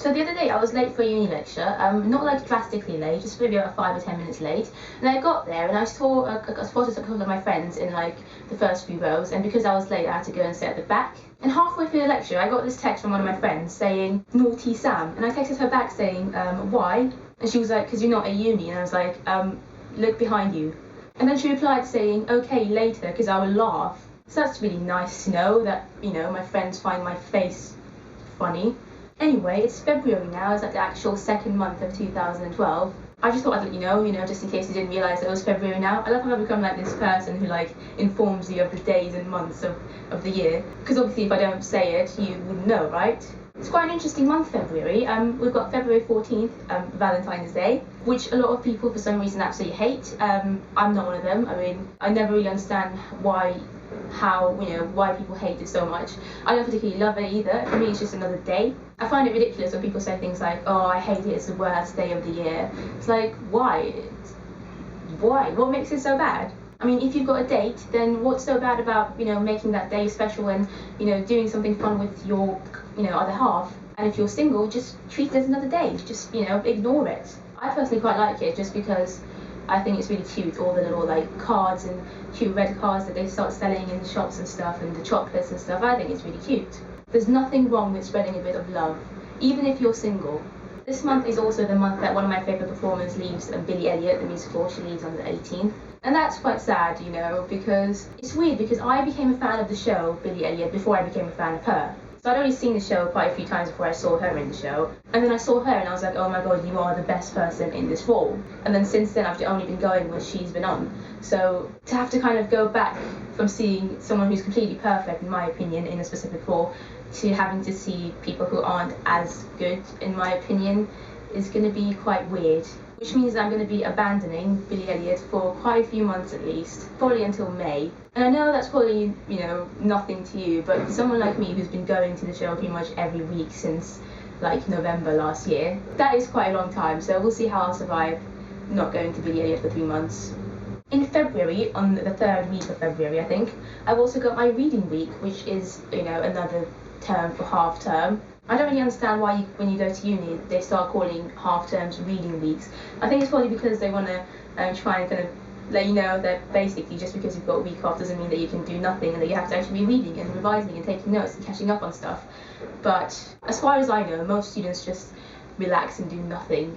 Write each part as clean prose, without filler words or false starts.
So the other day I was late for a uni lecture, not like drastically late, just maybe about 5 or 10 minutes late. And I got there and I spotted a couple of my friends in like the first few rows, and because I was late I had to go and sit at the back. And halfway through the lecture I got this text from one of my friends saying, "Naughty Sam." And I texted her back saying, "Why?" And she was like, "'Cause you're not at uni." And I was like, "Look behind you." And then she replied saying, "Okay, later, 'cause I will laugh." So that's really nice to know that, my friends find my face funny. Anyway, it's February now, it's like the actual second month of 2012. I just thought I'd let you know, just in case you didn't realise that it was February now. I love how I've become like this person who like informs you of the days and months of the year. Because obviously if I don't say it, you wouldn't know, right? It's quite an interesting month, February. We've got February 14th, Valentine's Day, which a lot of people for some reason absolutely hate. I'm not one of them. I mean, I never really understand why people hate it so much. I don't particularly love it either. For me, it's just another day. I find it ridiculous when people say things like, "Oh, I hate it, it's the worst day of the year." It's like, why? Why? What makes it so bad? I mean, if you've got a date, then what's so bad about, making that day special and, doing something fun with your, other half? And if you're single, just treat it as another day. Just, ignore it. I personally quite like it just because I think it's really cute, all the little like cards and cute red cards that they start selling in shops and stuff, and the chocolates and stuff. I think it's really cute. There's nothing wrong with spreading a bit of love, even if you're single. This month is also the month that one of my favourite performers leaves, Billie Elliot, the musical. She leaves on the 18th. And that's quite sad, because it's weird because I became a fan of the show, Billie Elliot, before I became a fan of her. So I'd already seen the show quite a few times before I saw her in the show. And then I saw her and I was like, oh my god, you are the best person in this role. And then since then I've only been going when she's been on. So to have to kind of go back from seeing someone who's completely perfect, in my opinion, in a specific role, to having to see people who aren't as good, in my opinion, is going to be quite weird. Which means I'm going to be abandoning Billie Elliot for quite a few months at least, probably until May. And I know that's probably, nothing to you, but for someone like me who's been going to the show pretty much every week since like November last year, that is quite a long time, so we'll see how I'll survive not going to Billie Elliot for 3 months. In February, on the 3rd week of February I think, I've also got my reading week, which is, another term for half term. I don't really understand why when you go to uni they start calling half terms reading weeks. I think it's probably because they want to try and kind of let you know that basically just because you've got a week off doesn't mean that you can do nothing and that you have to actually be reading and revising and taking notes and catching up on stuff. But as far as I know, most students just relax and do nothing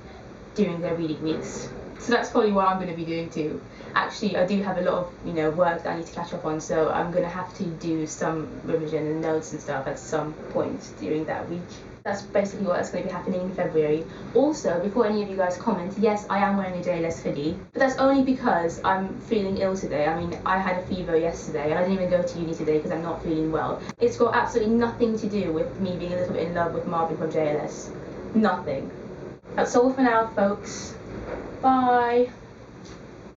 during their reading weeks. So that's probably what I'm going to be doing too. Actually, I do have a lot of, work that I need to catch up on, so I'm going to have to do some revision and notes and stuff at some point during that week. That's basically what's going to be happening in February. Also, before any of you guys comment, yes, I am wearing a JLS hoodie, but that's only because I'm feeling ill today. I mean, I had a fever yesterday, and I didn't even go to uni today because I'm not feeling well. It's got absolutely nothing to do with me being a little bit in love with Marvin from JLS. Nothing. That's all for now, folks. Bye.